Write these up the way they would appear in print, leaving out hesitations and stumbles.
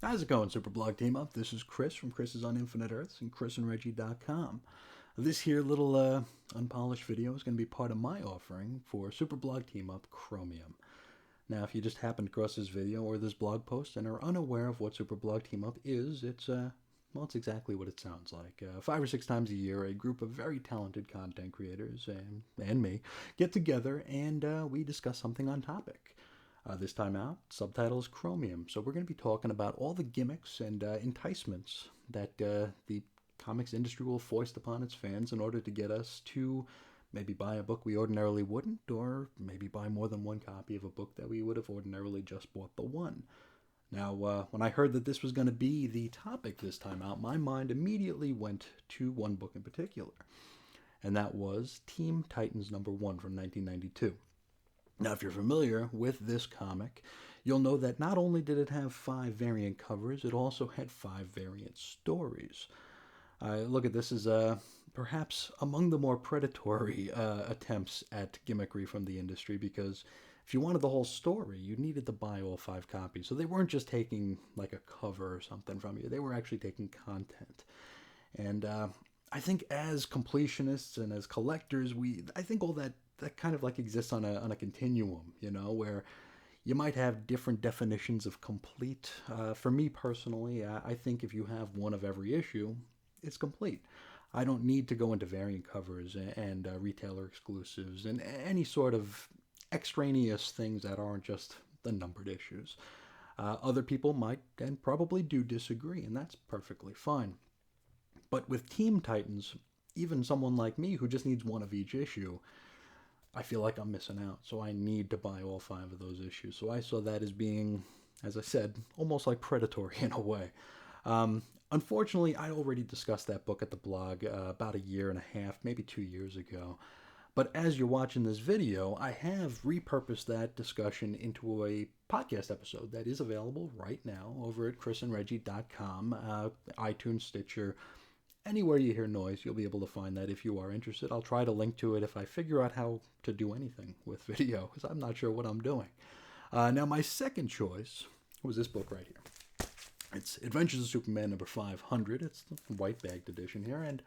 How's it going, Superblog Team Up? This is Chris from Chris's on Infinite Earths and chrisandreggie.com. This here little unpolished video is going to be part of my offering for Superblog Team Up Chromium. Now, if you just happened across this video or this blog post and are unaware of what Superblog Team Up is, it's exactly what it sounds like. 5 or 6 times a year, a group of very talented content creators and me get together and we discuss something on topic. This time out, subtitle is Chromium. So we're going to be talking about all the gimmicks and enticements that the comics industry will foist upon its fans in order to get us to maybe buy a book we ordinarily wouldn't, or maybe buy more than one copy of a book that we would have ordinarily just bought the one. Now, when I heard that this was going to be the topic this time out, my mind immediately went to one book in particular, and that was Teen Titans #1 from 1992. Now, if you're familiar with this comic, you'll know that not only did it have 5 variant covers, it also had 5 variant stories. Look at this as perhaps among the more predatory attempts at gimmickry from the industry, because if you wanted the whole story, you needed to buy all 5 copies. So they weren't just taking like a cover or something from you, they were actually taking content. And I think as completionists and as collectors, I think all that kind of like exists on a continuum, you know, where you might have different definitions of complete. For me personally, I think if you have one of every issue, it's complete. I don't need to go into variant covers and retailer exclusives and any sort of extraneous things that aren't just the numbered issues. Other people might and probably do disagree, and that's perfectly fine. But with Teen Titans, even someone like me who just needs one of each issue, I feel like I'm missing out, so I need to buy all 5 of those issues. So I saw that as being, as I said, almost like predatory in a way. Unfortunately, I already discussed that book at the blog about 1.5 years, maybe 2 years ago. But as you're watching this video, I have repurposed that discussion into a podcast episode that is available right now over at chrisandreggie.com, iTunes, Stitcher. Anywhere you hear noise, you'll be able to find that if you are interested. I'll try to link to it if I figure out how to do anything with video, because I'm not sure what I'm doing. Now, my second choice was this book right here. It's Adventures of Superman number 500. It's the white bagged edition here. And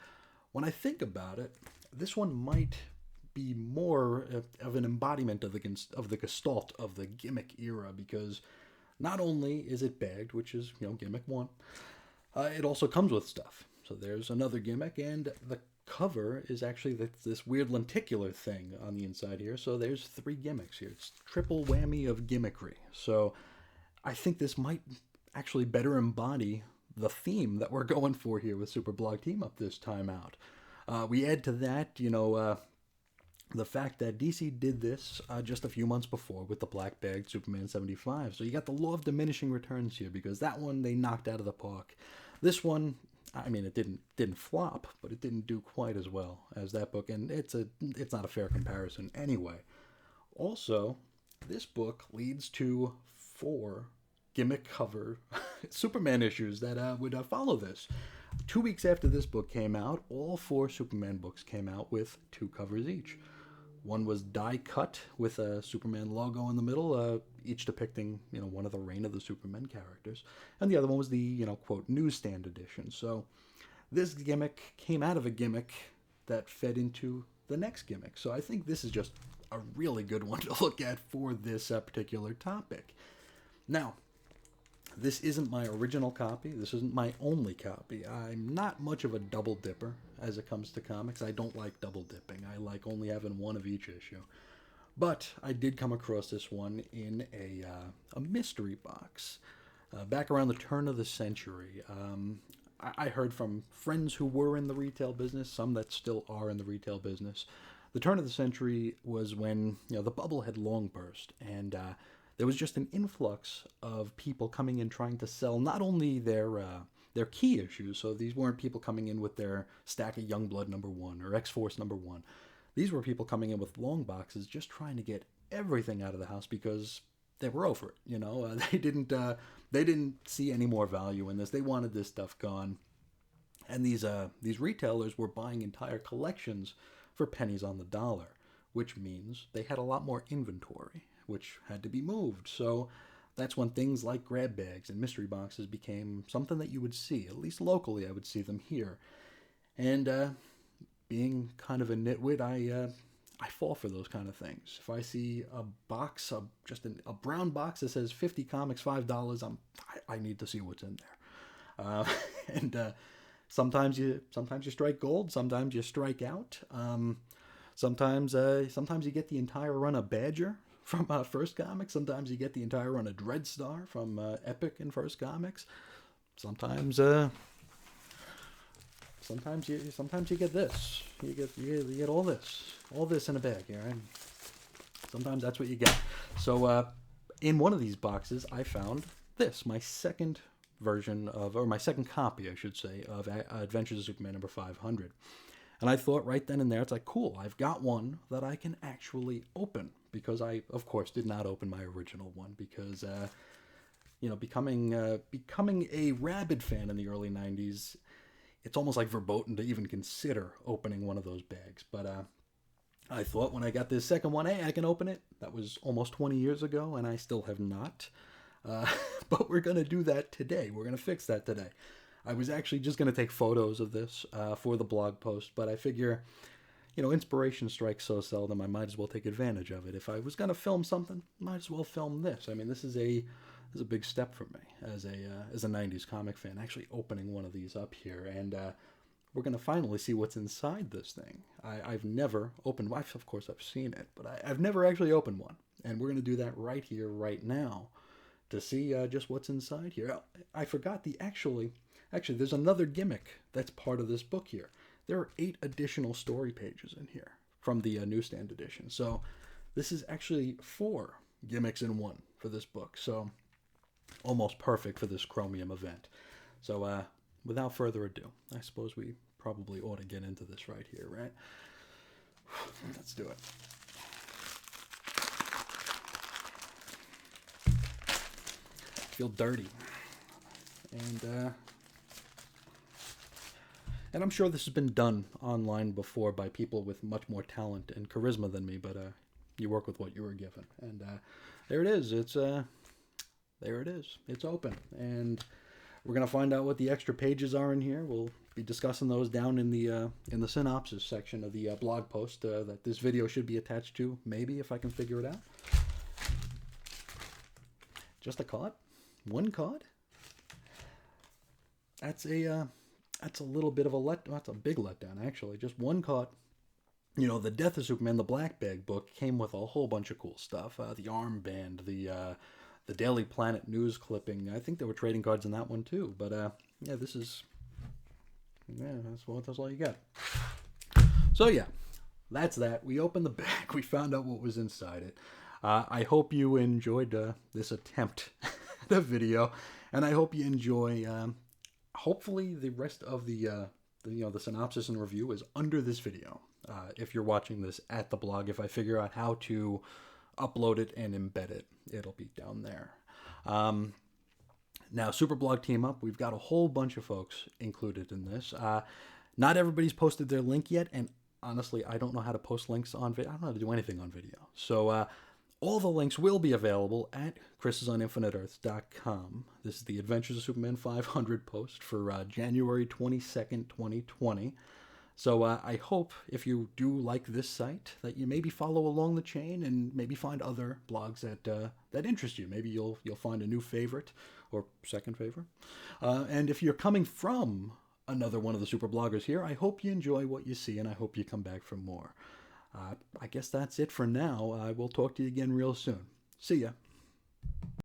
when I think about it, this one might be more of an embodiment of the gestalt of the gimmick era, because not only is it bagged, which is, gimmick 1, it also comes with stuff. So there's another gimmick, and the cover is actually this weird lenticular thing on the inside here. So there's 3 gimmicks here. It's triple whammy of gimmickry. So I think this might actually better embody the theme that we're going for here with Superblog Team Up this time out. We add to that, the fact that DC did this just a few months before with the black bagged Superman 75. So you got the law of diminishing returns here, because that one they knocked out of the park. This one, I mean, it didn't flop, but it didn't do quite as well as that book, and it's not a fair comparison anyway. Also, this book leads to 4 gimmick cover Superman issues that would follow this. 2 weeks after this book came out, all 4 Superman books came out with 2 covers each. One was die cut with a Superman logo in the middle, each depicting, one of the Reign of the Supermen characters. And the other one was the, quote, newsstand edition. So this gimmick came out of a gimmick that fed into the next gimmick. So I think this is just a really good one to look at for this particular topic. Now, this isn't my original copy. This isn't my only copy. I'm not much of a double dipper as it comes to comics. I don't like double dipping. I like only having one of each issue. But I did come across this one in a mystery box. Back around the turn of the century, I heard from friends who were in the retail business, some that still are in the retail business. The turn of the century was when, the bubble had long burst, and there was just an influx of people coming in trying to sell not only their key issues. So these weren't people coming in with their stack of Youngblood #1 or X-Force #1. These were people coming in with long boxes just trying to get everything out of the house because they were over it. They didn't see any more value in this. They wanted this stuff gone. And these retailers were buying entire collections for pennies on the dollar, which means they had a lot more inventory, which had to be moved. So that's when things like grab bags and mystery boxes became something that you would see. At least locally, I would see them here. And being kind of a nitwit, I fall for those kind of things. If I see a box, a brown box that says 50 comics, $5, I need to see what's in there. And sometimes you strike gold, sometimes you strike out. Sometimes you get the entire run of Badger from First Comics. Sometimes you get the entire run of Dreadstar from Epic and First Comics. Sometimes you get this. You get all this in a bag here, and sometimes that's what you get. So in one of these boxes, I found this, my second version of, or my second copy, I should say, of Adventures of Superman number 500. And I thought right then and there, it's like, cool, I've got one that I can actually open, because I, of course, did not open my original one, because, becoming a rabid fan in the early 90s, it's almost like verboten to even consider opening one of those bags. But I thought when I got this second one, hey, I can open it. That was almost 20 years ago, and I still have not. But we're going to do that today. We're going to fix that today. I was actually just going to take photos of this for the blog post, but I figure, inspiration strikes so seldom, I might as well take advantage of it. If I was going to film something, might as well film this. I mean, this is a big step for me as a 90s comic fan, actually opening one of these up here, and we're going to finally see what's inside this thing. I've never opened one. Of course, I've seen it, but I've never actually opened one, and we're going to do that right here, right now, to see just what's inside here. I forgot actually, there's another gimmick that's part of this book here. There are 8 additional story pages in here from the newsstand edition. So this is actually 4 gimmicks in one for this book. So almost perfect for this Chromium event. So without further ado, I suppose we probably ought to get into this right here, right? Let's do it. I feel dirty. And I'm sure this has been done online before by people with much more talent and charisma than me, but you work with what you were given. And there it is. There it is. It's open. And we're going to find out what the extra pages are in here. We'll be discussing those down in the synopsis section of the blog post that this video should be attached to, maybe, if I can figure it out. Just a card? One card? That's a little bit of a that's a big letdown, actually. Just one card. The Death of Superman, the Black Bag book, came with a whole bunch of cool stuff. The armband, the Daily Planet news clipping. I think there were trading cards in that one too. But yeah, that's all you got. So yeah, that's that. We opened the bag. We found out what was inside it. I hope you enjoyed this attempt at a video, and I hope you enjoy. Hopefully, the rest of the synopsis and review is under this video. If you're watching this at the blog, if I figure out how to upload it and embed it, it'll be down there. Now, Superblog Team Up, we've got a whole bunch of folks included in this. Not everybody's posted their link yet, and honestly, I don't know how to post links on video. I don't know how to do anything on video. So all the links will be available at chrisisoninfiniteearths.com. This is the Adventures of Superman 500 post for January 22nd, 2020. So I hope, if you do like this site, that you maybe follow along the chain and maybe find other blogs that interest you. Maybe you'll find a new favorite or second favorite. And if you're coming from another one of the super bloggers here, I hope you enjoy what you see, and I hope you come back for more. I guess that's it for now. I will talk to you again real soon. See ya.